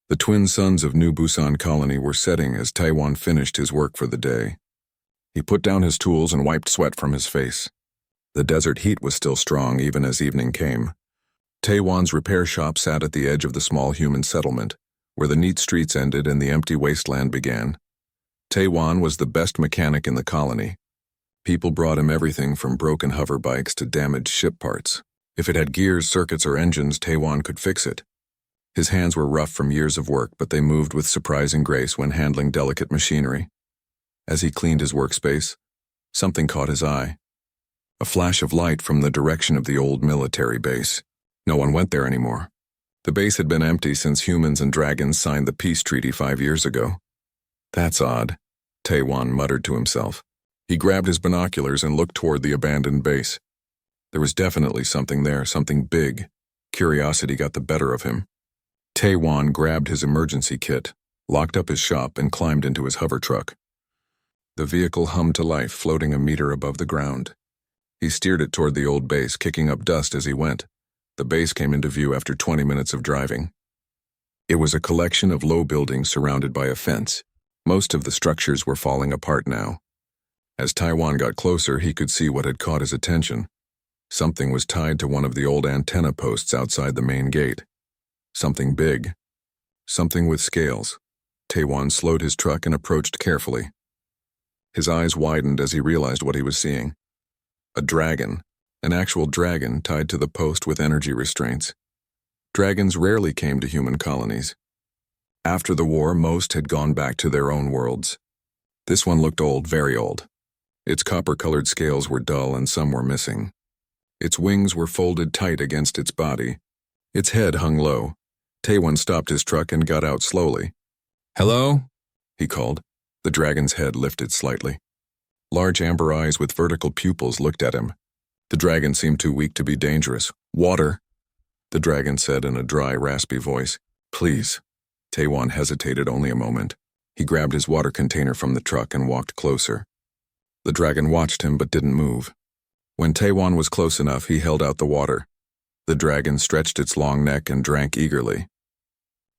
The twin suns of New Busan Colony were setting as Taiwan finished his work for the day. He put down his tools and wiped sweat from his face. The desert heat was still strong even as evening came. Taiwan's repair shop sat at the edge of the small human settlement, where the neat streets ended and the empty wasteland began. Taiwan was the best mechanic in the colony. People brought him everything from broken hover bikes to damaged ship parts. If it had gears, circuits, or engines, Taiwan could fix it. His hands were rough from years of work, but they moved with surprising grace when handling delicate machinery. As he cleaned his workspace, something caught his eye. A flash of light from the direction of the old military base. No one went there anymore. The base had been empty since humans and dragons signed the peace treaty 5 years ago. That's odd, Taiwan muttered to himself. He grabbed his binoculars and looked toward the abandoned base. There was definitely something there, something big. Curiosity got the better of him. Taiwan grabbed his emergency kit, locked up his shop, and climbed into his hover truck. The vehicle hummed to life, floating a meter above the ground. He steered it toward the old base, kicking up dust as he went. The base came into view after 20 minutes of driving. It was a collection of low buildings surrounded by a fence. Most of the structures were falling apart now. As Taiwan got closer, he could see what had caught his attention. Something was tied to one of the old antenna posts outside the main gate. Something big. Something with scales. Taiwan slowed his truck and approached carefully. His eyes widened as he realized what he was seeing. A dragon. An actual dragon tied to the post with energy restraints. Dragons rarely came to human colonies. After the war, most had gone back to their own worlds. This one looked old, very old. Its copper-colored scales were dull and some were missing. Its wings were folded tight against its body. Its head hung low. Taiwan stopped his truck and got out slowly. "Hello?" he called. The dragon's head lifted slightly. Large amber eyes with vertical pupils looked at him. The dragon seemed too weak to be dangerous. "Water," the dragon said in a dry, raspy voice. "Please." Taiwan hesitated only a moment. He grabbed his water container from the truck and walked closer. The dragon watched him but didn't move. When Taiwan was close enough, he held out the water. The dragon stretched its long neck and drank eagerly.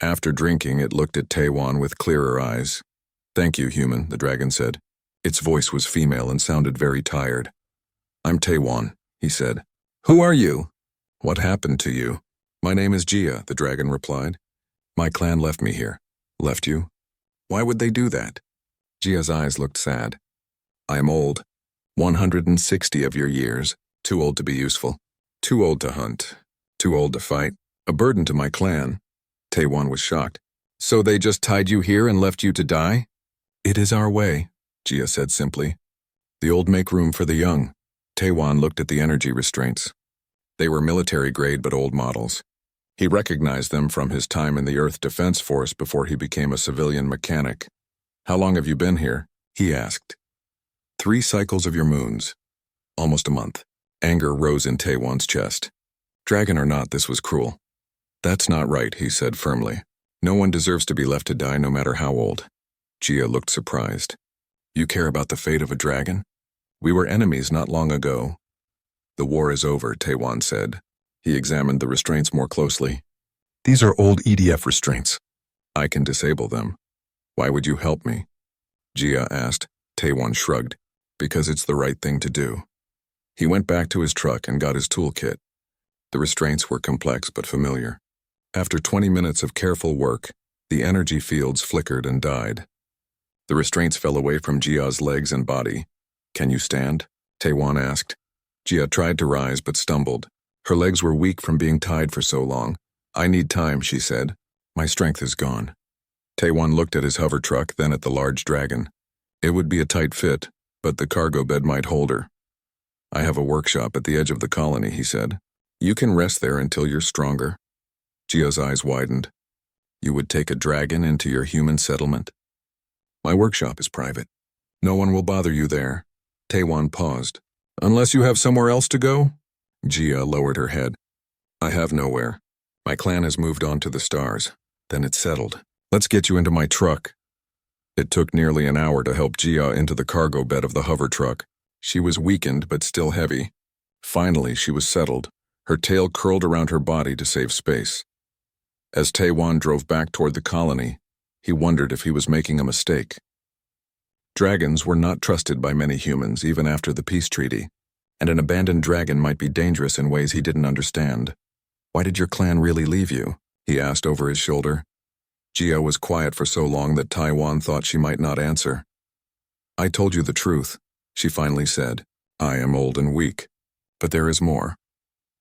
After drinking, it looked at Taiwan with clearer eyes. "Thank you, human," the dragon said. Its voice was female and sounded very tired. "I'm Taiwan," he said. "Who are you? What happened to you?" "My name is Jia," the dragon replied. "My clan left me here." "Left you? Why would they do that?" Jia's eyes looked sad. "I am old. 160 of your years. Too old to be useful. Too old to hunt. Too old to fight. A burden to my clan." Taiwan was shocked. "So they just tied you here and left you to die?" "It is our way," Jia said simply. "The old make room for the young." Taiwan looked at the energy restraints. They were military-grade but old models. He recognized them from his time in the Earth Defense Force before he became a civilian mechanic. "How long have you been here?" he asked. 3 cycles of your moons." "Almost a month." Anger rose in Taiwan's chest. Dragon or not, this was cruel. "That's not right," he said firmly. "No one deserves to be left to die no matter how old." Jia looked surprised. "You care about the fate of a dragon? We were enemies not long ago." "The war is over," Taiwan said. He examined the restraints more closely. "These are old EDF restraints. I can disable them." "Why would you help me?" Jia asked. Taiwan shrugged. "Because it's the right thing to do." He went back to his truck and got his toolkit. The restraints were complex but familiar. After 20 minutes of careful work, the energy fields flickered and died. The restraints fell away from Jia's legs and body. "Can you stand?" Taiwan asked. Jia tried to rise but stumbled. Her legs were weak from being tied for so long. "I need time," she said. "My strength is gone." Taiwan looked at his hover truck, then at the large dragon. It would be a tight fit, but the cargo bed might hold her. "I have a workshop at the edge of the colony," he said. "You can rest there until you're stronger." Jia's eyes widened. "You would take a dragon into your human settlement?" "My workshop is private. No one will bother you there." Taiwan paused. "Unless you have somewhere else to go?" Jia lowered her head. "I have nowhere. My clan has moved on to the stars. Then it's settled. Let's get you into my truck." It took nearly an hour to help Jia into the cargo bed of the hover truck. She was weakened but still heavy. Finally, she was settled, her tail curled around her body to save space. As Taewon drove back toward the colony, he wondered if he was making a mistake. Dragons were not trusted by many humans even after the peace treaty, and an abandoned dragon might be dangerous in ways he didn't understand. "Why did your clan really leave you?" he asked over his shoulder. Gia was quiet for so long that Taewon thought she might not answer. "I told you the truth," she finally said. "I am old and weak, but there is more."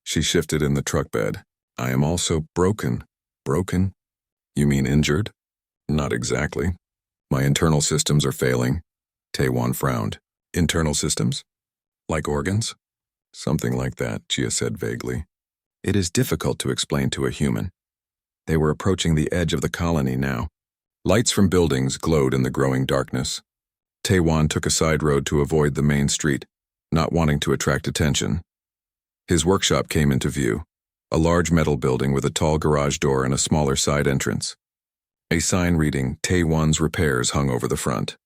She shifted in the truck bed. "I am also broken." "Broken? You mean injured?" "Not exactly. My internal systems are failing." Taewon frowned. "Internal systems? Like organs?" "Something like that," Gia said vaguely. "It is difficult to explain to a human." They were approaching the edge of the colony now. Lights from buildings glowed in the growing darkness. Taewon took a side road to avoid the main street, not wanting to attract attention. His workshop came into view, a large metal building with a tall garage door and a smaller side entrance. A sign reading Taewon's Repairs hung over the front.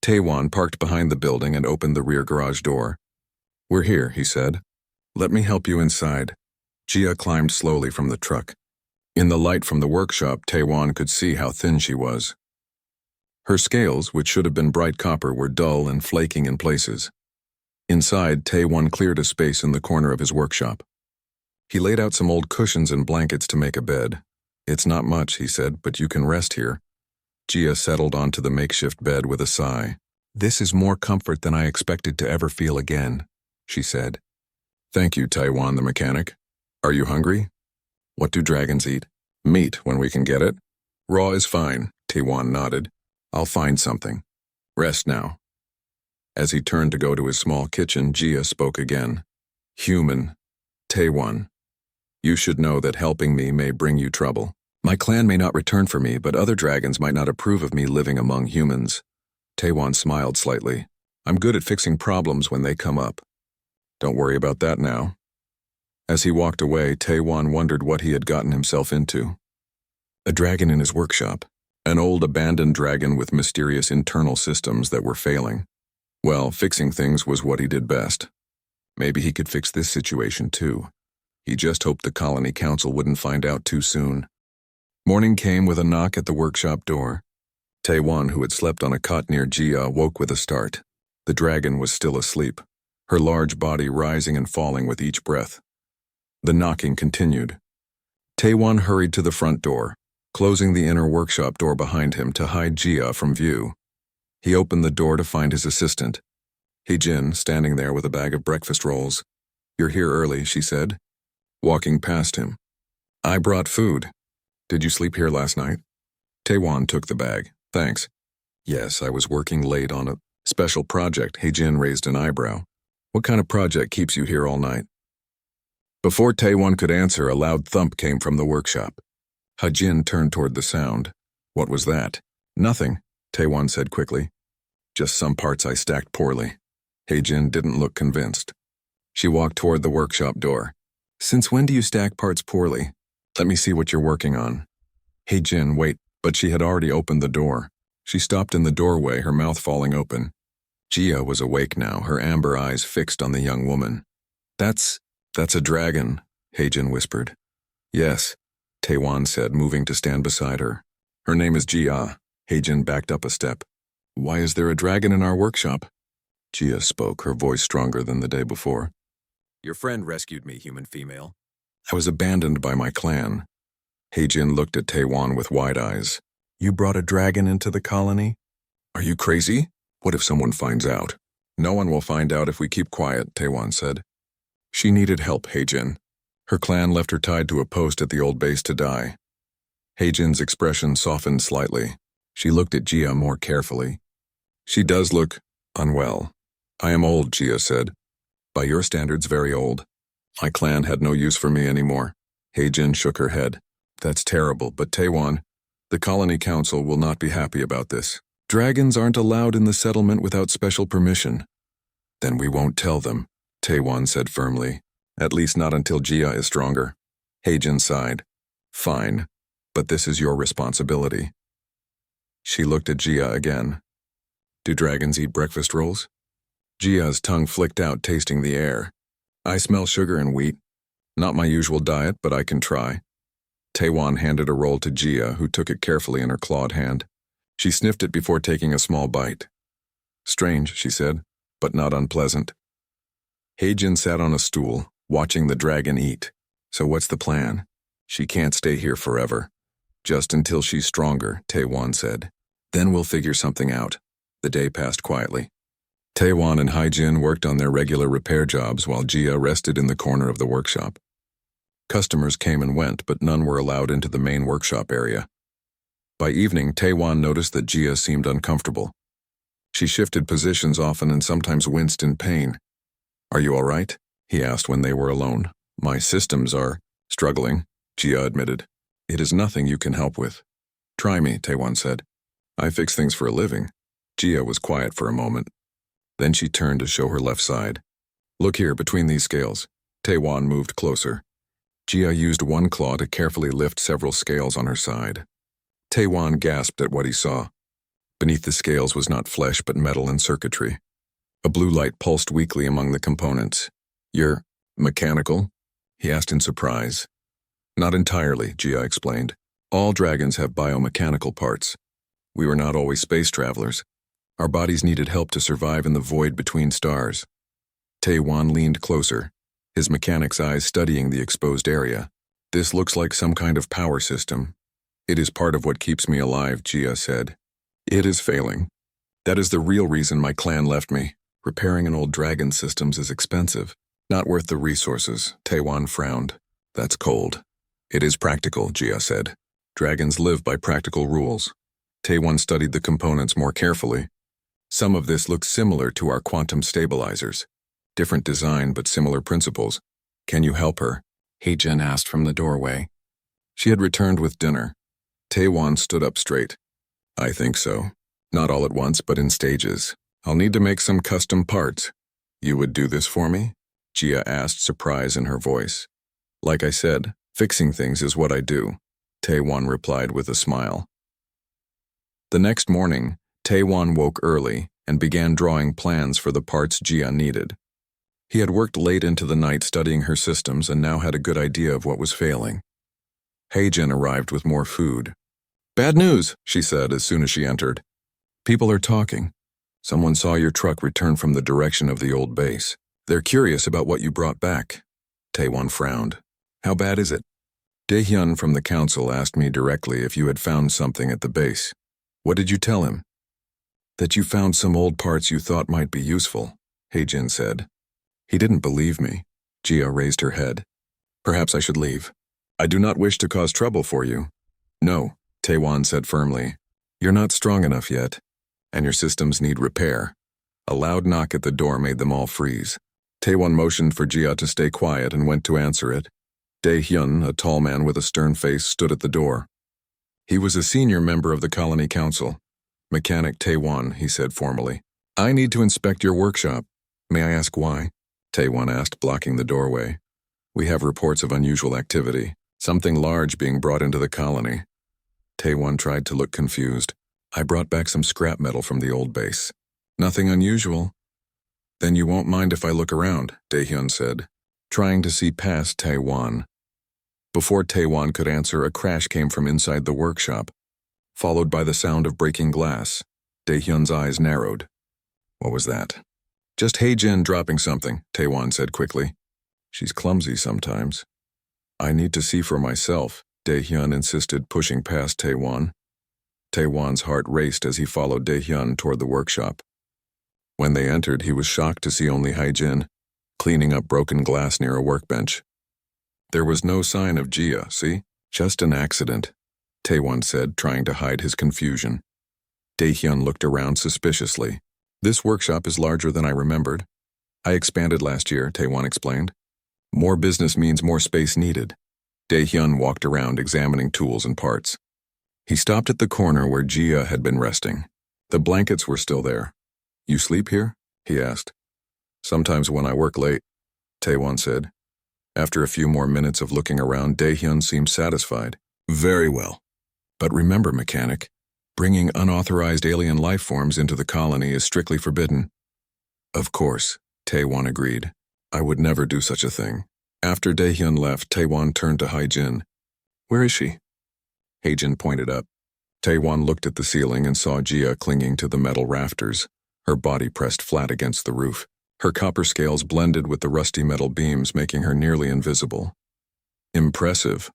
Taewon parked behind the building and opened the rear garage door. "We're here," he said. "Let me help you inside." Gia climbed slowly from the truck. In the light from the workshop, Taewon could see how thin she was. Her scales, which should have been bright copper, were dull and flaking in places. Inside, Taewon cleared a space in the corner of his workshop. He laid out some old cushions and blankets to make a bed. "It's not much," he said, "but you can rest here." Gia settled onto the makeshift bed with a sigh. "This is more comfort than I expected to ever feel again," she said. "Thank you, Taewon the mechanic. Are you hungry?" "What do dragons eat?" "Meat, when we can get it." "Raw is fine," Taewon nodded. "I'll find something. Rest now." As he turned to go to his small kitchen, Gia spoke again. "Human. Taewon. You should know that helping me may bring you trouble. My clan may not return for me, but other dragons might not approve of me living among humans." Taewon smiled slightly. "I'm good at fixing problems when they come up. Don't worry about that now." As he walked away, Taewon wondered what he had gotten himself into. A dragon in his workshop. An old abandoned dragon with mysterious internal systems that were failing. Well, fixing things was what he did best. Maybe he could fix this situation too. He just hoped the colony council wouldn't find out too soon. Morning came with a knock at the workshop door. Taewon, who had slept on a cot near Gia, woke with a start. The dragon was still asleep, her large body rising and falling with each breath. The knocking continued. Taewon hurried to the front door, closing the inner workshop door behind him to hide Gia from view. He opened the door to find his assistant, Hee-jin, standing there with a bag of breakfast rolls. "You're here early," she said, walking past him. "I brought food. Did you sleep here last night?" Taewon took the bag. "Thanks." "Yes, I was working late on a special project." Hee-jin raised an eyebrow. "What kind of project keeps you here all night?" Before Taewon could answer, a loud thump came from the workshop. Hee-jin turned toward the sound. "What was that?" "Nothing," Taewon said quickly. "Just some parts I stacked poorly." Hee-jin didn't look convinced. She walked toward the workshop door. "Since when do you stack parts poorly? Let me see what you're working on." Hee-jin, wait, but she had already opened the door. She stopped in the doorway, her mouth falling open. Gia was awake now, her amber eyes fixed on the young woman. That's a dragon," Hee-jin whispered. "Yes," Taewon said, moving to stand beside her. "Her name is Gia." Hee-jin backed up a step. "Why is there a dragon in our workshop?" Gia spoke, her voice stronger than the day before. "Your friend rescued me, human female." "I was abandoned by my clan." Hee-jin looked at Taewon with wide eyes. "You brought a dragon into the colony?" "Are you crazy? What if someone finds out?" "No one will find out if we keep quiet," Taewon said. She needed help, Hee-jin. Her clan left her tied to a post at the old base to die. Hee-jin's expression softened slightly. She looked at Gia more carefully. "She does look unwell." "I am old," Gia said. "By your standards, very old. My clan had no use for me anymore." Hee-jin shook her head. "That's terrible, but Taewon, the colony council will not be happy about this. Dragons aren't allowed in the settlement without special permission." "Then we won't tell them," Taewon said firmly. "At least not until Gia is stronger." Hee-jin sighed. "Fine, but this is your responsibility." She looked at Gia again. "Do dragons eat breakfast rolls?" Gia's tongue flicked out, tasting the air. "I smell sugar and wheat. Not my usual diet, but I can try." Taewon handed a roll to Jia, who took it carefully in her clawed hand. She sniffed it before taking a small bite. Strange, she said, but not unpleasant. Heijin sat on a stool, watching the dragon eat. So what's the plan? She can't stay here forever. Just until she's stronger, Taewon said. Then we'll figure something out. The day passed quietly. Taewon and Heijin worked on their regular repair jobs while Jia rested in the corner of the workshop. Customers came and went, but none were allowed into the main workshop area. By evening, Taewon noticed that Jia seemed uncomfortable. She shifted positions often and sometimes winced in pain. "Are you all right?" he asked when they were alone. "My systems are struggling," Jia admitted. "It is nothing you can help with." "Try me," Taewon said. "I fix things for a living." Jia was quiet for a moment. Then she turned to show her left side. "Look here, between these scales." Taewon moved closer. Jia used one claw to carefully lift several scales on her side. Taewon gasped at what he saw. Beneath the scales was not flesh but metal and circuitry. A blue light pulsed weakly among the components. "You're mechanical?" he asked in surprise. "Not entirely," Jia explained. "All dragons have biomechanical parts. We were not always space travelers. Our bodies needed help to survive in the void between stars." Taewon leaned closer, his mechanic's eyes studying the exposed area. "This looks like some kind of power system." "It is part of what keeps me alive," Jia said. "It is failing. That is the real reason my clan left me. Repairing an old dragon systems is expensive. Not worth the resources." Taewon frowned. "That's cold." "It is practical," Jia said. "Dragons live by practical rules." Taewon studied the components more carefully. Some of this looked similar to our quantum stabilizers. Different design but similar principles. "Can you help her?" Heijin asked from the doorway. She had returned with dinner. Taewon stood up straight. "I think so. Not all at once, but in stages. I'll need to make some custom parts." "You would do this for me?" Jia asked, surprise in her voice. "Like I said, fixing things is what I do," Taewon replied with a smile. The next morning, Taewon woke early and began drawing plans for the parts Jia needed. He had worked late into the night studying her systems and now had a good idea of what was failing. Heijin arrived with more food. "Bad news," she said as soon as she entered. "People are talking. Someone saw your truck return from the direction of the old base. They're curious about what you brought back." Taewon frowned. "How bad is it?" "Daehyun from the council asked me directly if you had found something at the base." "What did you tell him?" "That you found some old parts you thought might be useful," Heijin said. "He didn't believe me." Jia raised her head. "Perhaps I should leave. I do not wish to cause trouble for you." "No," Taewon said firmly. "You're not strong enough yet, and your systems need repair." A loud knock at the door made them all freeze. Taewon motioned for Jia to stay quiet and went to answer it. Daehyun, a tall man with a stern face, stood at the door. He was a senior member of the colony council. "Mechanic Taewon," he said formally. "I need to inspect your workshop." "May I ask why?" Taewon asked, blocking the doorway. "We have reports of unusual activity, something large being brought into the colony." Taewon tried to look confused. "I brought back some scrap metal from the old base." "Nothing unusual." "Then you won't mind if I look around," Daehyun said, trying to see past Taewon. Before Taewon could answer, a crash came from inside the workshop, followed by the sound of breaking glass. Daehyun's eyes narrowed. "What was that?" "Just Heijin dropping something," Taewon said quickly. "She's clumsy sometimes." "I need to see for myself," Daehyun insisted, pushing past Taewon. Taewon's heart raced as he followed Daehyun toward the workshop. When they entered, he was shocked to see only Heijin, cleaning up broken glass near a workbench. There was no sign of Jia, see? "Just an accident," Taewon said, trying to hide his confusion. Daehyun looked around suspiciously. "This workshop is larger than I remembered." "I expanded last year," Taewon explained. "More business means more space needed." Daehyun walked around examining tools and parts. He stopped at the corner where Jia had been resting. The blankets were still there. "You sleep here?" he asked. "Sometimes when I work late," Taewon said. After a few more minutes of looking around, Daehyun seemed satisfied. "Very well. But remember, mechanic, bringing unauthorized alien life forms into the colony is strictly forbidden." "Of course," Taewon agreed. "I would never do such a thing." After Daehyun left, Taewon turned to Heijin. Where is she? Heijin pointed up. Taewon looked at the ceiling and saw Jia clinging to the metal rafters, her body pressed flat against the roof. Her copper scales blended with the rusty metal beams, making her nearly invisible. Impressive,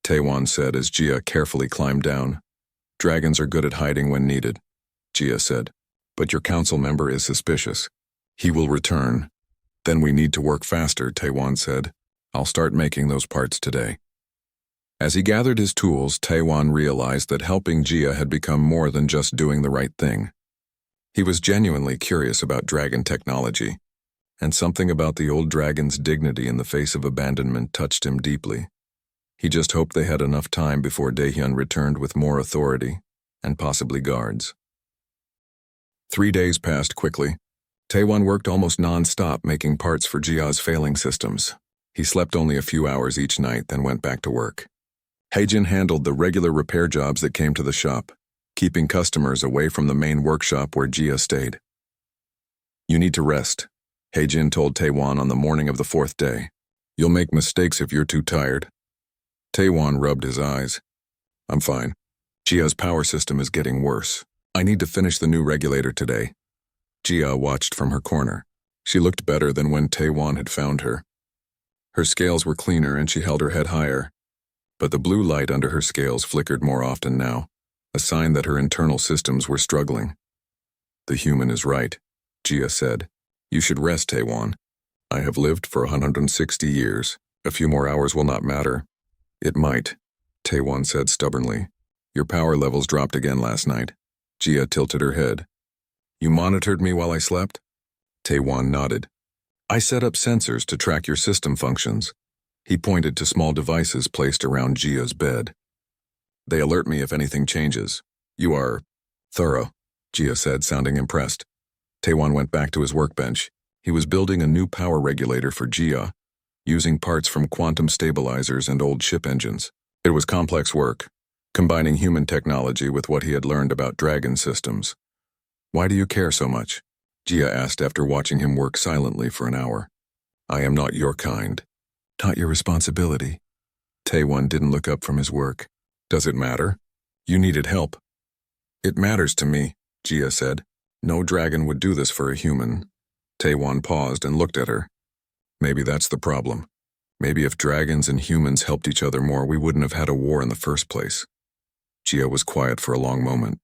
Taewon said as Jia carefully climbed down. Dragons are good at hiding when needed, Jia said. But your council member is suspicious. He will return. Then we need to work faster, Taewon said. I'll start making those parts today. As he gathered his tools, Taewon realized that helping Jia had become more than just doing the right thing. He was genuinely curious about dragon technology, and something about the old dragon's dignity in the face of abandonment touched him deeply. He just hoped they had enough time before Daehyun returned with more authority, and possibly guards. 3 days passed quickly. Taewon worked almost non-stop making parts for Jia's failing systems. He slept only a few hours each night, then went back to work. Heijin handled the regular repair jobs that came to the shop, keeping customers away from the main workshop where Jia stayed. You need to rest, Heijin told Taewon on the morning of the 4th day. You'll make mistakes if you're too tired. Taewon rubbed his eyes. I'm fine. Jia's power system is getting worse. I need to finish the new regulator today. Jia watched from her corner. She looked better than when Taewon had found her. Her scales were cleaner and she held her head higher, but the blue light under her scales flickered more often now, a sign that her internal systems were struggling. The human is right, Jia said. You should rest, Taewon. I have lived for 160 years. A few more hours will not matter. It might, Taewon said stubbornly. Your power levels dropped again last night. Jia tilted her head. You monitored me while I slept? Taewon nodded. I set up sensors to track your system functions. He pointed to small devices placed around Jia's bed. They alert me if anything changes. You are thorough, Jia said, sounding impressed. Taewon went back to his workbench. He was building a new power regulator for Jia, using parts from quantum stabilizers and old ship engines. It was complex work, combining human technology with what he had learned about dragon systems. Why do you care so much? Jia asked after watching him work silently for an hour. I am not your kind. Not your responsibility. Taewon didn't look up from his work. Does it matter? You needed help. It matters to me, Jia said. No dragon would do this for a human. Taewon paused and looked at her. Maybe that's the problem. Maybe if dragons and humans helped each other more, we wouldn't have had a war in the first place. Jia was quiet for a long moment.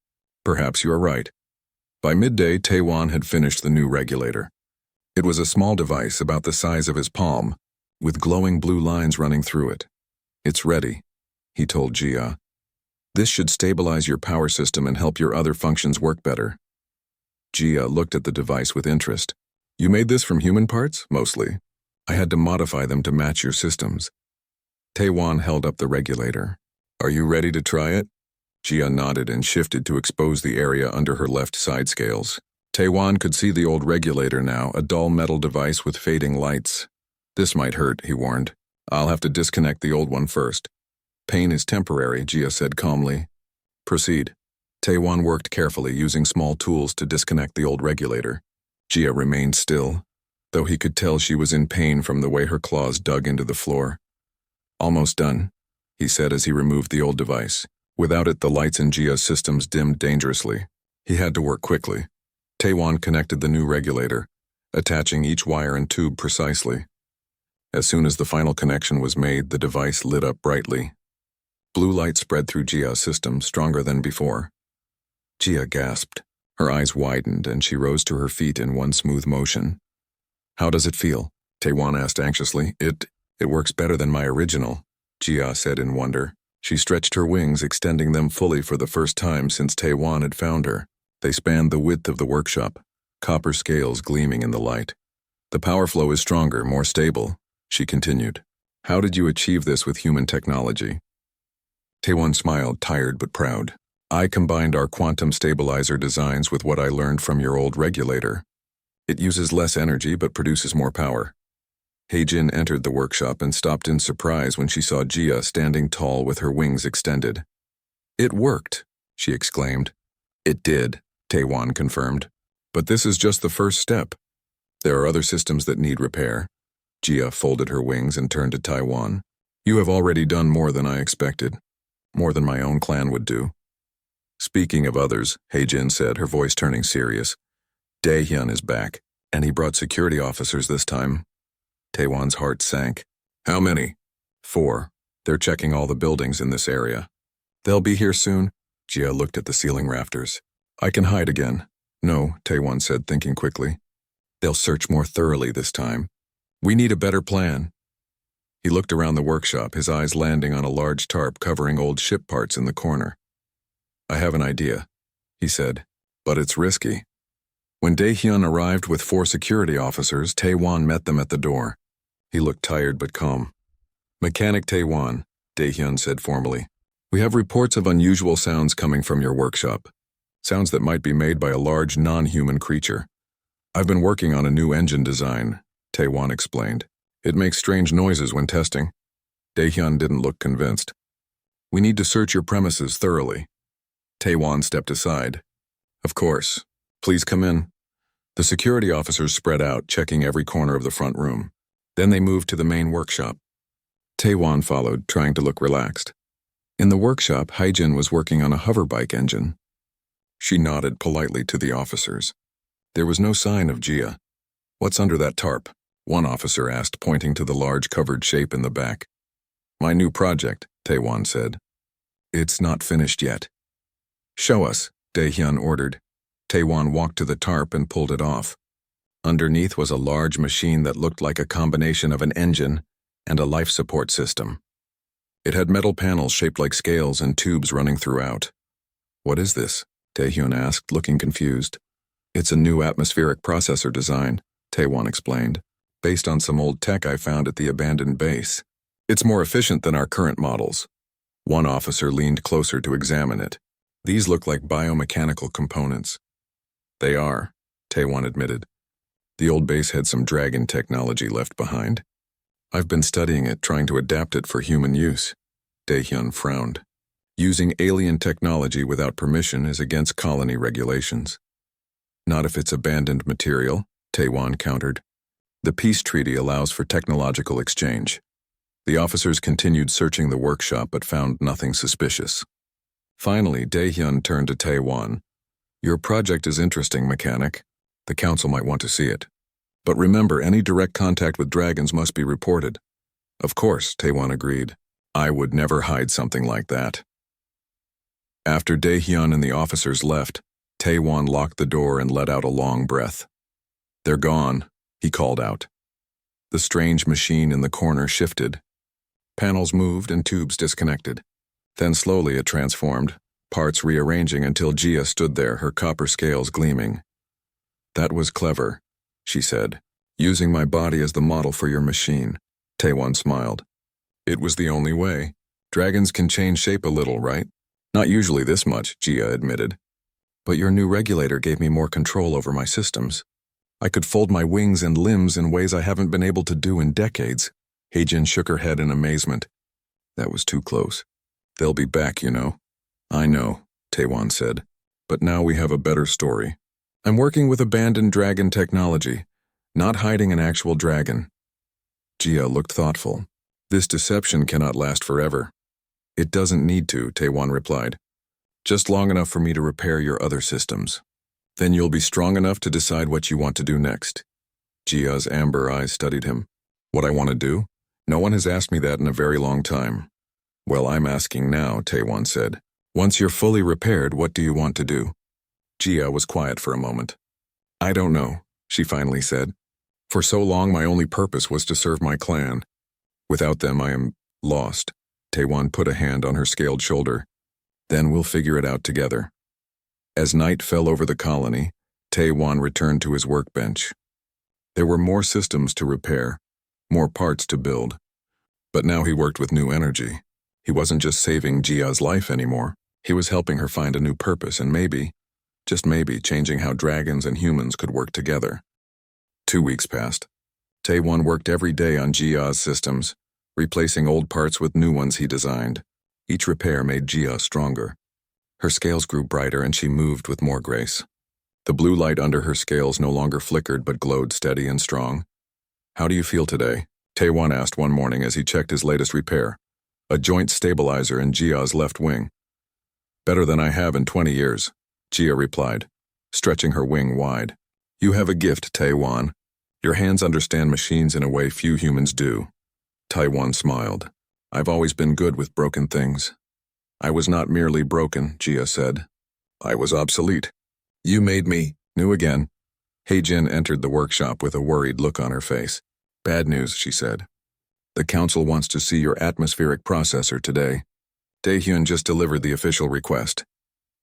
Perhaps you are right. By midday, Taewon had finished the new regulator. It was a small device about the size of his palm, with glowing blue lines running through it. It's ready, he told Jia. This should stabilize your power system and help your other functions work better. Jia looked at the device with interest. You made this from human parts? Mostly. I had to modify them to match your systems. Taewon held up the regulator. Are you ready to try it? Jia nodded and shifted to expose the area under her left side scales. Taewon could see the old regulator now, a dull metal device with fading lights. This might hurt, he warned. I'll have to disconnect the old one first. Pain is temporary, Jia said calmly. Proceed. Taewon worked carefully, using small tools to disconnect the old regulator. Jia remained still, though he could tell she was in pain from the way her claws dug into the floor. Almost done, he said as he removed the old device. Without it, the lights in Jia's systems dimmed dangerously. He had to work quickly. Taewon connected the new regulator, attaching each wire and tube precisely. As soon as the final connection was made, the device lit up brightly. Blue light spread through Jia's system, stronger than before. Jia gasped. Her eyes widened, and she rose to her feet in one smooth motion. How does it feel? Taewon asked anxiously. It works better than my original, Jia said in wonder. She stretched her wings, extending them fully for the first time since Taewon had found her. They spanned the width of the workshop, copper scales gleaming in the light. The power flow is stronger, more stable, she continued. How did you achieve this with human technology? Taewon smiled, tired but proud. I combined our quantum stabilizer designs with what I learned from your old regulator. It uses less energy but produces more power. Heijin entered the workshop and stopped in surprise when she saw Jia standing tall with her wings extended. It worked, she exclaimed. It did, Taewon confirmed. But this is just the first step. There are other systems that need repair. Jia folded her wings and turned to Taewon. You have already done more than I expected, more than my own clan would do. Speaking of others, Heijin said, her voice turning serious, Daehyun is back, and he brought security officers this time. Taewon's heart sank. How many? 4. They're checking all the buildings in this area. They'll be here soon. Jia looked at the ceiling rafters. I can hide again. No, Taewon said, thinking quickly. They'll search more thoroughly this time. We need a better plan. He looked around the workshop, his eyes landing on a large tarp covering old ship parts in the corner. I have an idea, he said, but it's risky. When Daehyun arrived with 4 security officers, Taewon met them at the door. He looked tired but calm. Mechanic Taewon, Daehyun said formally. We have reports of unusual sounds coming from your workshop. Sounds that might be made by a large non-human creature. I've been working on a new engine design, Taewon explained. It makes strange noises when testing. Daehyun didn't look convinced. We need to search your premises thoroughly. Taewon stepped aside. Of course. Please come in. The security officers spread out, checking every corner of the front room. Then they moved to the main workshop. Taewon followed, trying to look relaxed. In the workshop, Heijin was working on a hoverbike engine. She nodded politely to the officers. There was no sign of Jia. What's under that tarp? One officer asked, pointing to the large covered shape in the back. My new project, Taewon said. It's not finished yet. Show us, Daehyun ordered. Taewon walked to the tarp and pulled it off. Underneath was a large machine that looked like a combination of an engine and a life support system. It had metal panels shaped like scales and tubes running throughout. What is this? Daehyun asked, looking confused. It's a new atmospheric processor design, Taewon explained, based on some old tech I found at the abandoned base. It's more efficient than our current models. One officer leaned closer to examine it. These look like biomechanical components. They are, Taewon admitted. The old base had some dragon technology left behind. I've been studying it, trying to adapt it for human use. Daehyun frowned. Using alien technology without permission is against colony regulations. Not if it's abandoned material, Taewon countered. The peace treaty allows for technological exchange. The officers continued searching the workshop but found nothing suspicious. Finally, Daehyun turned to Taewon. Your project is interesting, mechanic. The council might want to see it. But remember, any direct contact with dragons must be reported. Of course, Taewon agreed. I would never hide something like that. After Daehyun and the officers left, Taewon locked the door and let out a long breath. They're gone, he called out. The strange machine in the corner shifted. Panels moved and tubes disconnected. Then slowly it transformed, parts rearranging until Jia stood there, her copper scales gleaming. That was clever, she said, using my body as the model for your machine. Taewon smiled. It was the only way. Dragons can change shape a little, right? Not usually this much, Jia admitted. But your new regulator gave me more control over my systems. I could fold my wings and limbs in ways I haven't been able to do in decades. Heijin shook her head in amazement. That was too close. They'll be back, you know. I know, Taewon said. But now we have a better story. I'm working with abandoned dragon technology, not hiding an actual dragon. Jia looked thoughtful. This deception cannot last forever. It doesn't need to, Taewon replied. Just long enough for me to repair your other systems. Then you'll be strong enough to decide what you want to do next. Jia's amber eyes studied him. What I want to do? No one has asked me that in a very long time. Well, I'm asking now, Taewon said. Once you're fully repaired, what do you want to do? Jia was quiet for a moment. I don't know, she finally said. For so long, my only purpose was to serve my clan. Without them, I am lost. Taewon put a hand on her scaled shoulder. Then we'll figure it out together. As night fell over the colony, Taewon returned to his workbench. There were more systems to repair, more parts to build. But now he worked with new energy. He wasn't just saving Jia's life anymore. He was helping her find a new purpose and maybe, just maybe, changing how dragons and humans could work together. 2 weeks passed. Taewon worked every day on Jia's systems, replacing old parts with new ones he designed. Each repair made Jia stronger. Her scales grew brighter and she moved with more grace. The blue light under her scales no longer flickered but glowed steady and strong. How do you feel today? Taewon asked one morning as he checked his latest repair, a joint stabilizer in Jia's left wing. Better than I have in 20 years, Jia replied, stretching her wing wide. You have a gift, Taewon. Your hands understand machines in a way few humans do. Taewon smiled. I've always been good with broken things. I was not merely broken, Jia said. I was obsolete. You made me new again. Heijin entered the workshop with a worried look on her face. Bad news, she said. The council wants to see your atmospheric processor today. Daehyun just delivered the official request.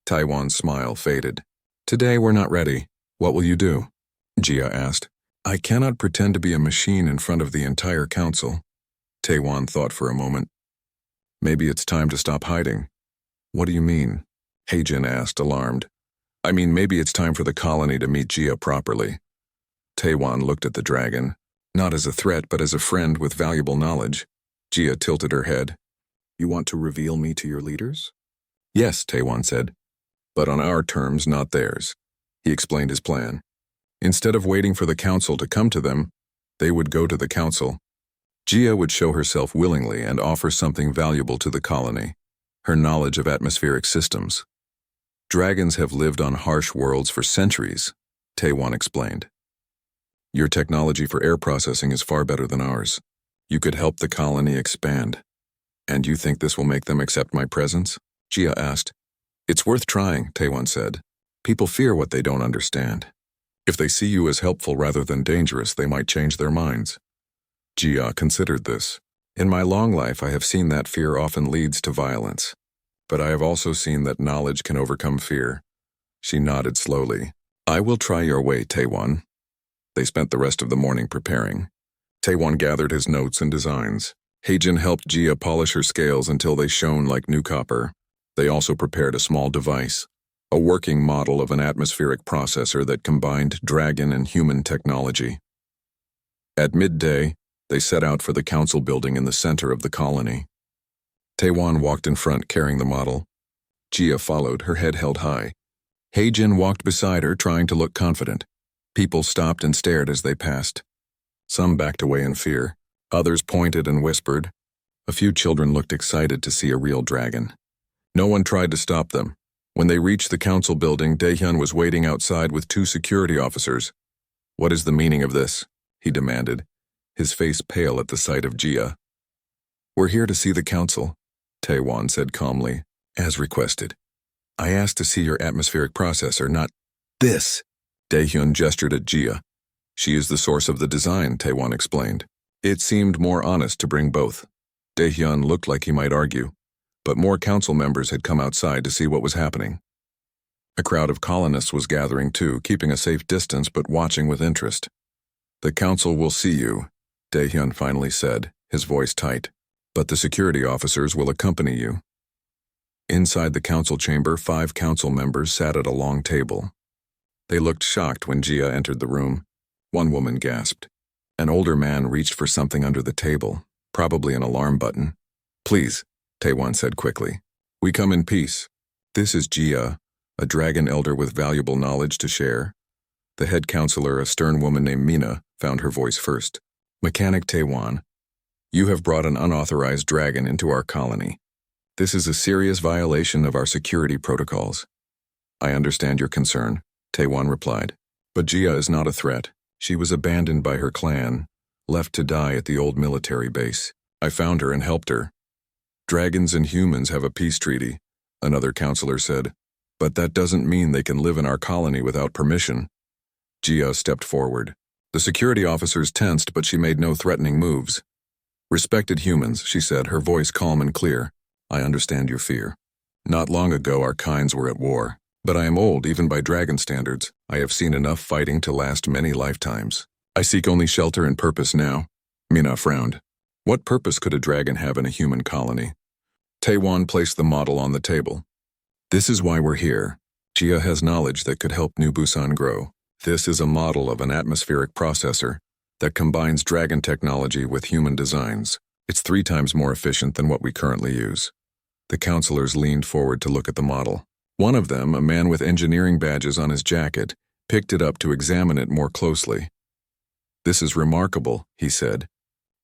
Taewon's smile faded. Today we're not ready. What will you do? Jia asked. I cannot pretend to be a machine in front of the entire council. Taewon thought for a moment. Maybe it's time to stop hiding. What do you mean? Heijin asked, alarmed. I mean, maybe it's time for the colony to meet Jia properly. Taewon looked at the dragon, not as a threat but as a friend with valuable knowledge. Jia tilted her head. You want to reveal me to your leaders? Yes, Taewon said. But on our terms, not theirs. He explained his plan. Instead of waiting for the council to come to them, they would go to the council. Jia would show herself willingly and offer something valuable to the colony, her knowledge of atmospheric systems. Dragons have lived on harsh worlds for centuries, Taewon explained. Your technology for air processing is far better than ours. You could help the colony expand. And you think this will make them accept my presence? Jia asked. It's worth trying, Taewon said. People fear what they don't understand. If they see you as helpful rather than dangerous, they might change their minds. Jia considered this. In my long life, I have seen that fear often leads to violence. But I have also seen that knowledge can overcome fear. She nodded slowly. I will try your way, Taewon. They spent the rest of the morning preparing. Taewon gathered his notes and designs. Heijin helped Jia polish her scales until they shone like new copper. They also prepared a small device, a working model of an atmospheric processor that combined dragon and human technology. At midday, they set out for the council building in the center of the colony. Taewon walked in front carrying the model. Jia followed, her head held high. Heijin walked beside her, trying to look confident. People stopped and stared as they passed. Some backed away in fear. Others pointed and whispered. A few children looked excited to see a real dragon. No one tried to stop them. When they reached the council building, Daehyun was waiting outside with 2 security officers. What is the meaning of this? He demanded, his face pale at the sight of Jia. We're here to see the council, Taewon said calmly, as requested. I asked to see your atmospheric processor, not this. Daehyun gestured at Jia. She is the source of the design, Taewon explained. It seemed more honest to bring both. Daehyun looked like he might argue, but more council members had come outside to see what was happening. A crowd of colonists was gathering too, keeping a safe distance but watching with interest. The council will see you, Daehyun finally said, his voice tight. But the security officers will accompany you. Inside the council chamber, 5 council members sat at a long table. They looked shocked when Jia entered the room. One woman gasped. An older man reached for something under the table, probably an alarm button. Please, Taewon said quickly. We come in peace. This is Jia, a dragon elder with valuable knowledge to share. The head counselor, a stern woman named Mina, found her voice first. Mechanic Taewon, you have brought an unauthorized dragon into our colony. This is a serious violation of our security protocols. I understand your concern, Taewon replied. But Jia is not a threat. She was abandoned by her clan, left to die at the old military base. I found her and helped her. Dragons and humans have a peace treaty, another counselor said. But that doesn't mean they can live in our colony without permission. Jia stepped forward. The security officers tensed, but she made no threatening moves. Respected humans, she said, her voice calm and clear. I understand your fear. Not long ago our kinds were at war. But I am old, even by dragon standards. I have seen enough fighting to last many lifetimes. I seek only shelter and purpose now. Mina frowned. What purpose could a dragon have in a human colony? Taewon placed the model on the table. This is why we're here. Jia has knowledge that could help New Busan grow. This is a model of an atmospheric processor that combines dragon technology with human designs. It's 3 times more efficient than what we currently use. The counselors leaned forward to look at the model. One of them, a man with engineering badges on his jacket, picked it up to examine it more closely. This is remarkable, he said.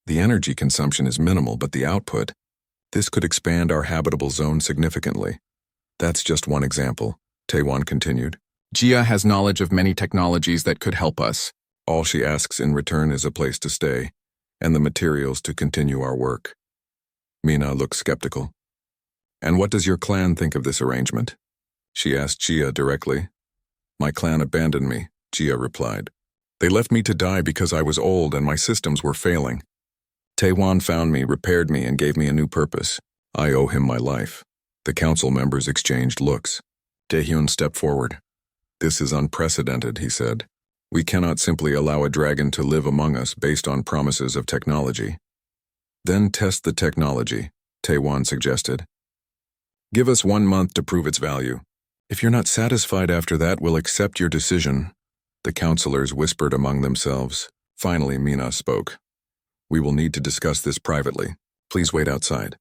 The energy consumption is minimal, but the output. This could expand our habitable zone significantly. That's just one example, Taewon continued. Jia has knowledge of many technologies that could help us. All she asks in return is a place to stay, and the materials to continue our work. Mina looked skeptical. And what does your clan think of this arrangement? She asked Jia directly. My clan abandoned me, Jia replied. They left me to die because I was old and my systems were failing. Taewon found me, repaired me, and gave me a new purpose. I owe him my life. The council members exchanged looks. Daehyun stepped forward. This is unprecedented, he said. We cannot simply allow a dragon to live among us based on promises of technology. Then test the technology, Taewon suggested. Give us 1 month to prove its value. If you're not satisfied after that, we'll accept your decision. The counselors whispered among themselves. Finally, Mina spoke. We will need to discuss this privately. Please wait outside.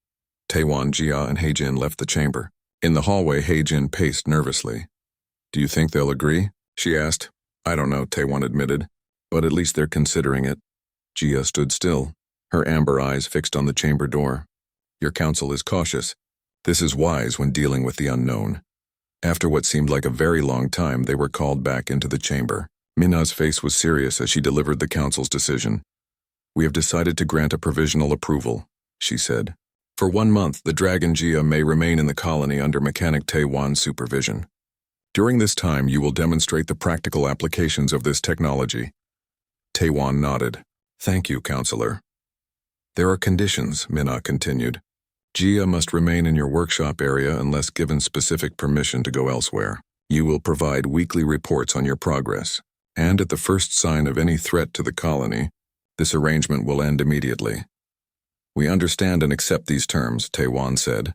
Taewon, Jia, and Haejin left the chamber. In the hallway, Haejin paced nervously. Do you think they'll agree? She asked. I don't know, Taewon admitted, but at least they're considering it. Jia stood still, her amber eyes fixed on the chamber door. Your counsel is cautious. This is wise when dealing with the unknown. After what seemed like a very long time, they were called back into the chamber. Mina's face was serious as she delivered the council's decision. We have decided to grant a provisional approval, she said. For 1 month, the Dragon Jia may remain in the colony under Mechanic Taewon's supervision. During this time, you will demonstrate the practical applications of this technology. Taewon nodded. Thank you, Counselor. There are conditions, Mina continued. Jia must remain in your workshop area unless given specific permission to go elsewhere. You will provide weekly reports on your progress, and at the first sign of any threat to the colony, this arrangement will end immediately. We understand and accept these terms, Taewon said.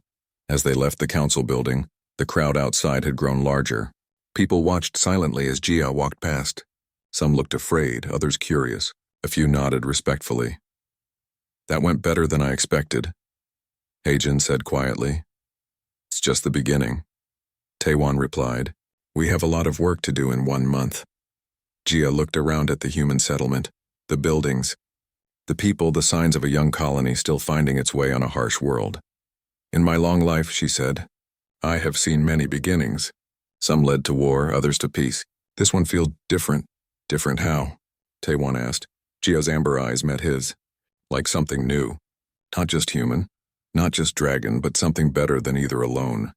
As they left the council building, the crowd outside had grown larger. People watched silently as Jia walked past. Some looked afraid, others curious. A few nodded respectfully. That went better than I expected, Haejin said quietly. It's just the beginning. Taewon replied. We have a lot of work to do in 1 month. Jia looked around at the human settlement, the buildings, the people, the signs of a young colony still finding its way on a harsh world. In my long life, she said, I have seen many beginnings. Some led to war, others to peace. This one feels different. Different how? Taewon asked. Jia's amber eyes met his. Like something new. Not just human, not just dragon, but something better than either alone.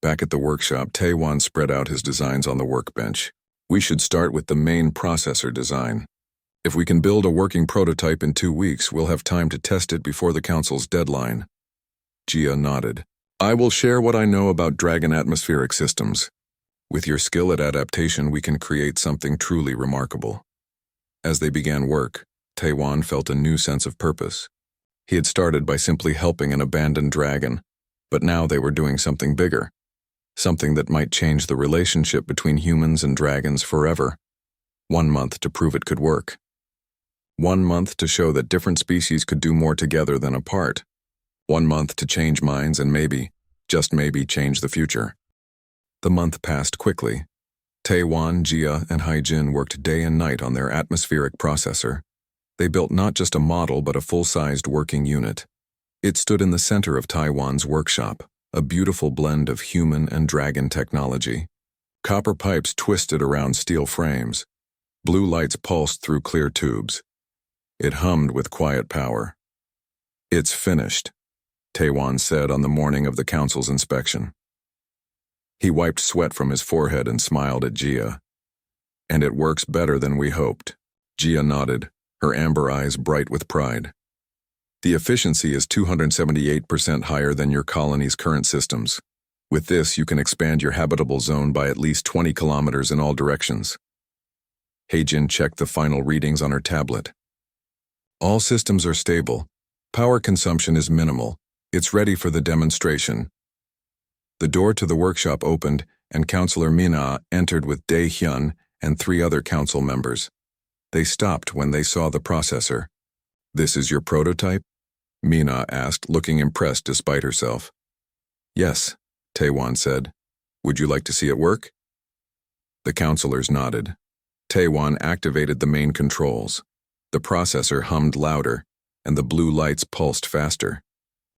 Back at the workshop, Taewon spread out his designs on the workbench. We should start with the main processor design. If we can build a working prototype in 2 weeks, we'll have time to test it before the council's deadline. Jia nodded. I will share what I know about dragon atmospheric systems. With your skill at adaptation, we can create something truly remarkable. As they began work, Taewon felt a new sense of purpose. He had started by simply helping an abandoned dragon, but now they were doing something bigger. Something that might change the relationship between humans and dragons forever. 1 month to prove it could work. 1 month to show that different species could do more together than apart. 1 month to change minds and maybe, just maybe, change the future. The month passed quickly. Taewon, Jia, and Haejin worked day and night on their atmospheric processor. They built not just a model but a full-sized working unit. It stood in the center of Taewon's workshop, a beautiful blend of human and dragon technology. Copper pipes twisted around steel frames. Blue lights pulsed through clear tubes. It hummed with quiet power. It's finished, Taewon said on the morning of the council's inspection. He wiped sweat from his forehead and smiled at Jia. And it works better than we hoped. Jia nodded, her amber eyes bright with pride. The efficiency is 278% higher than your colony's current systems. With this, you can expand your habitable zone by at least 20 kilometers in all directions. Haejin checked the final readings on her tablet. All systems are stable. Power consumption is minimal. It's ready for the demonstration. The door to the workshop opened, and Counselor Mina entered with Daehyun and 3 other council members. They stopped when they saw the processor. This is your prototype? Mina asked, looking impressed despite herself. Yes, Taewon said. Would you like to see it work? The counselors nodded. Taewon activated the main controls. The processor hummed louder, and the blue lights pulsed faster.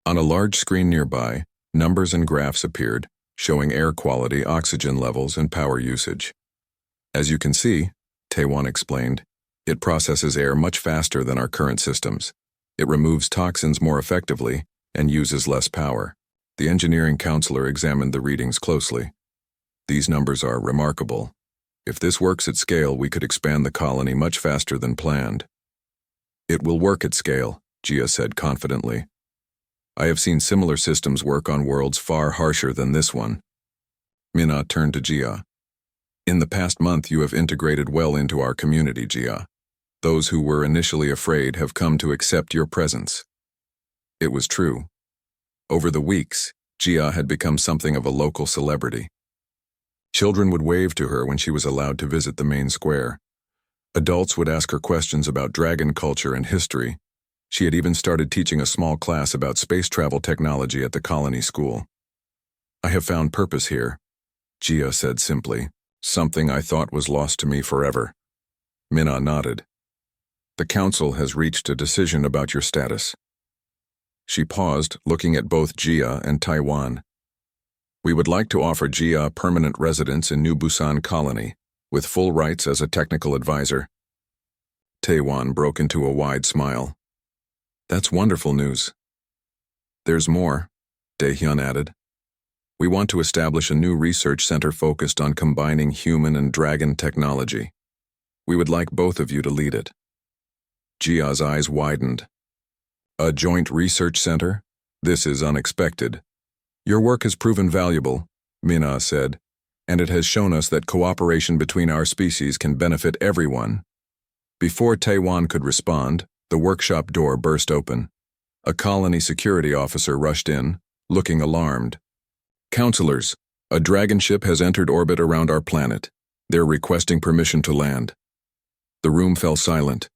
On a large screen nearby, numbers and graphs appeared, showing air quality, oxygen levels, and power usage. As you can see, Taewon explained, it processes air much faster than our current systems. It removes toxins more effectively and uses less power. The engineering counselor examined the readings closely. These numbers are remarkable. If this works at scale, we could expand the colony much faster than planned. It will work at scale, Jia said confidently. I have seen similar systems work on worlds far harsher than this one. Mina turned to Jia. In the past month, you have integrated well into our community, Jia. Those who were initially afraid have come to accept your presence. It was true. Over the weeks, Jia had become something of a local celebrity. Children would wave to her when she was allowed to visit the main square. Adults would ask her questions about dragon culture and history. She had even started teaching a small class about space travel technology at the colony school. I have found purpose here, Jia said simply, something I thought was lost to me forever. Mina nodded. The council has reached a decision about your status. She paused, looking at both Jia and Taiwan. We would like to offer Jia permanent residence in New Busan Colony, with full rights as a technical advisor. Taewon broke into a wide smile. That's wonderful news. There's more, Daehyun added. We want to establish a new research center focused on combining human and dragon technology. We would like both of you to lead it. Jia's eyes widened. A joint research center? This is unexpected. Your work has proven valuable, Mina said, and it has shown us that cooperation between our species can benefit everyone. Before Taewon could respond, the workshop door burst open. A colony security officer rushed in, looking alarmed. Counselors, a dragon ship has entered orbit around our planet. They're requesting permission to land. The room fell silent.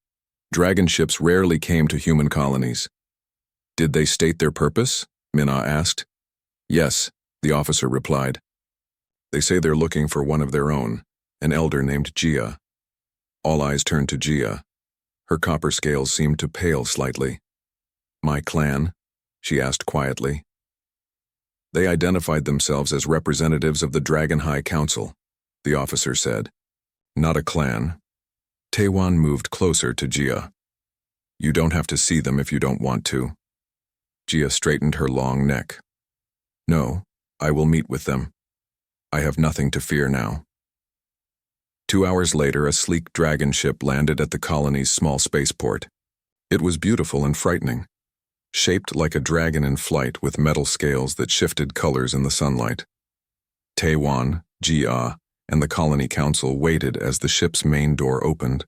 Dragon ships rarely came to human colonies. Did they state their purpose? Mina asked. Yes, the officer replied. They say they're looking for one of their own, an elder named Jia. All eyes turned to Jia. Her copper scales seemed to pale slightly. My clan? She asked quietly. They identified themselves as representatives of the Dragon High Council, the officer said. Not a clan. Taewon moved closer to Jia. You don't have to see them if you don't want to. Jia straightened her long neck. No, I will meet with them. I have nothing to fear now. 2 hours later, a sleek dragon ship landed at the colony's small spaceport. It was beautiful and frightening, shaped like a dragon in flight with metal scales that shifted colors in the sunlight. Taewon, Jia, and the colony council waited as the ship's main door opened.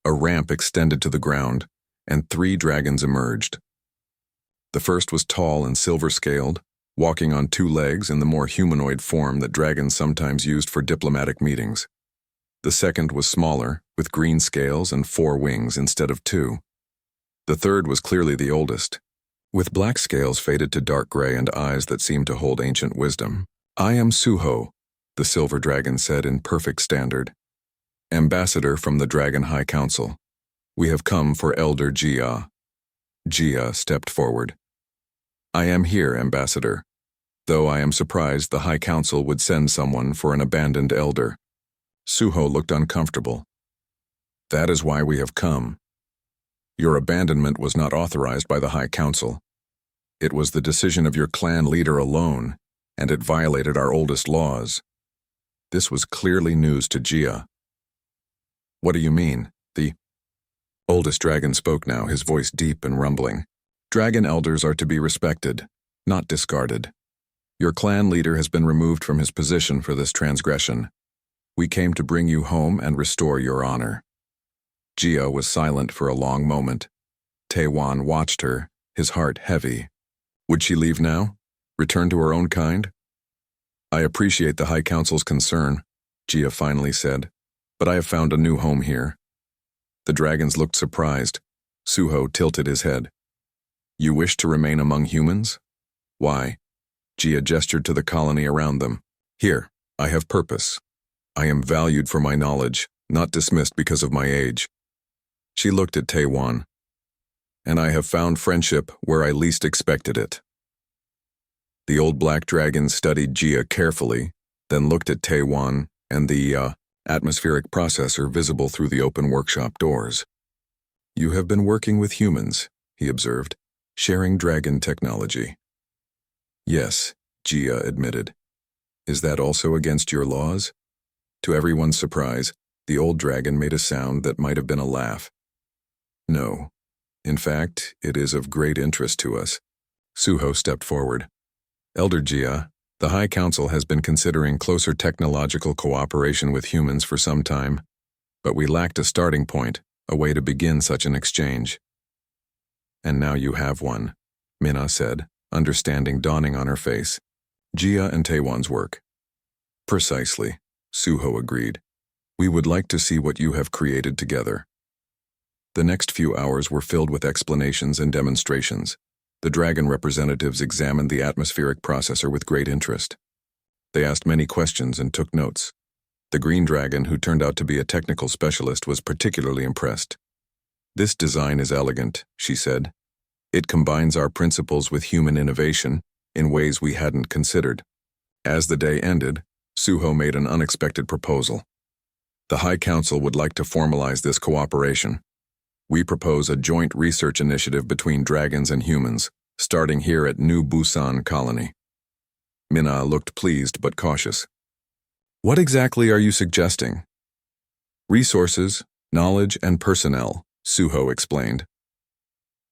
A ramp extended to the ground, and 3 dragons emerged. The first was tall and silver-scaled, walking on 2 legs in the more humanoid form that dragons sometimes used for diplomatic meetings. The second was smaller, with green scales and 4 wings instead of 2. The third was clearly the oldest, with black scales faded to dark gray and eyes that seemed to hold ancient wisdom. I am Suho, the silver dragon said in perfect standard. Ambassador from the Dragon High Council. We have come for Elder Jia. Jia stepped forward. I am here, Ambassador, though I am surprised the High Council would send someone for an abandoned elder. Suho looked uncomfortable. That is why we have come. Your abandonment was not authorized by the High Council. It was the decision of your clan leader alone, and it violated our oldest laws. This was clearly news to Jia. What do you mean? The oldest dragon spoke now, his voice deep and rumbling. Dragon elders are to be respected, not discarded. Your clan leader has been removed from his position for this transgression. We came to bring you home and restore your honor. Jia was silent for a long moment. Taewon watched her, his heart heavy. Would she leave now? Return to her own kind? I appreciate the High Council's concern, Jia finally said, but I have found a new home here. The dragons looked surprised. Suho tilted his head. You wish to remain among humans? Why? Jia gestured to the colony around them. Here, I have purpose. I am valued for my knowledge, not dismissed because of my age. She looked at Taewon. and I have found friendship where I least expected it." The old black dragon studied Jia carefully, then looked at Taiwan and the atmospheric processor visible through the open workshop doors. "You have been working with humans," he observed, "sharing dragon technology." "Yes," Jia admitted. "Is that also against your laws?" To everyone's surprise, the old dragon made a sound that might have been a laugh. "No. In fact, it is of great interest to us." Suho stepped forward. "Elder Jia, the High Council has been considering closer technological cooperation with humans for some time, but we lacked a starting point, a way to begin such an exchange." "And now you have one," Minna said, understanding dawning on her face. "Jia and Taiwan's work." "Precisely," Suho agreed. "We would like to see what you have created together." The next few hours were filled with explanations and demonstrations. The dragon representatives examined the atmospheric processor with great interest. They asked many questions and took notes. The green dragon, who turned out to be a technical specialist, was particularly impressed. "This design is elegant," she said. "It combines our principles with human innovation in ways we hadn't considered." As the day ended, Suho made an unexpected proposal. "The High Council would like to formalize this cooperation. We propose a joint research initiative between dragons and humans, starting here at New Busan Colony." Minna looked pleased but cautious. "What exactly are you suggesting?" "Resources, knowledge, and personnel," Suho explained.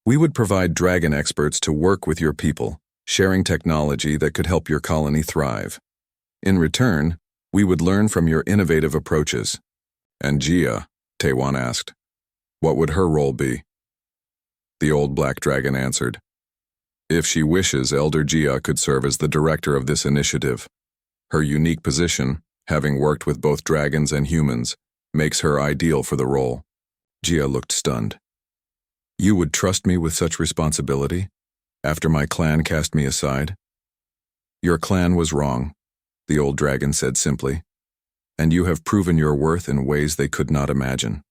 "We would provide dragon experts to work with your people, sharing technology that could help your colony thrive. In return, we would learn from your innovative approaches." "And Jia," Taiwan asked, "what would her role be?" The old black dragon answered, "If she wishes, Elder Jia could serve as the director of this initiative. Her unique position, having worked with both dragons and humans, makes her ideal for the role." Jia looked stunned. "You would trust me with such responsibility, after my clan cast me aside?" "Your clan was wrong," the old dragon said simply, "and you have proven your worth in ways they could not imagine."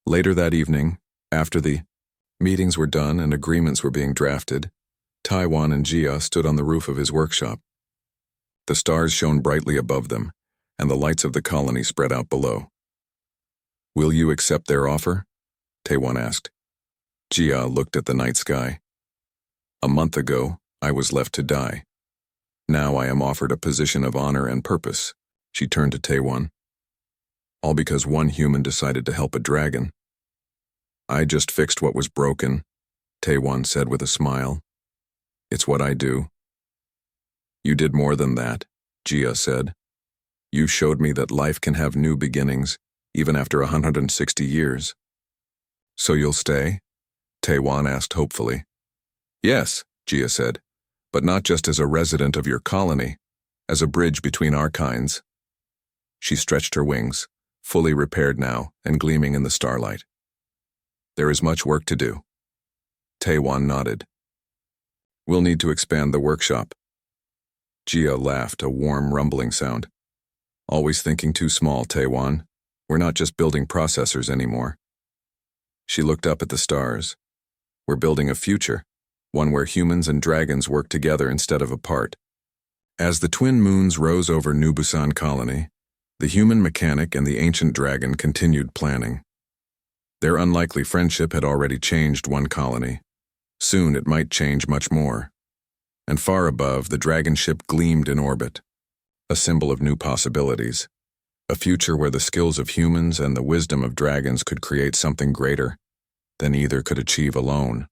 Later that evening, after the meetings were done and agreements were being drafted, Taiwan and Jia stood on the roof of his workshop. The stars shone brightly above them, and the lights of the colony spread out below. "Will you accept their offer?" Taiwan asked. Jia looked at the night sky. "A month ago, I was left to die. Now I am offered a position of honor and purpose." She turned to Taiwan. "All because one human decided to help a dragon." "I just fixed what was broken," Taiwan said with a smile. "It's what I do." "You did more than that," Jia said. "You showed me that life can have new beginnings, even after 160 years. "So you'll stay?" Taiwan asked hopefully. "Yes," Jia said, "but not just as a resident of your colony, as a bridge between our kinds." She stretched her wings, fully repaired now and gleaming in the starlight. "There is much work to do." Taiwan nodded. "We'll need to expand the workshop." Jia laughed, a warm rumbling sound. "Always thinking too small, Taiwan. We're not just building processors anymore." She looked up at the stars. "We're building a future, one where humans and dragons work together instead of apart." As the twin moons rose over New Busan Colony, the human mechanic and the ancient dragon continued planning. Their unlikely friendship had already changed one colony. Soon it might change much more. And far above, the dragon ship gleamed in orbit, a symbol of new possibilities, a future where the skills of humans and the wisdom of dragons could create something greater than either could achieve alone.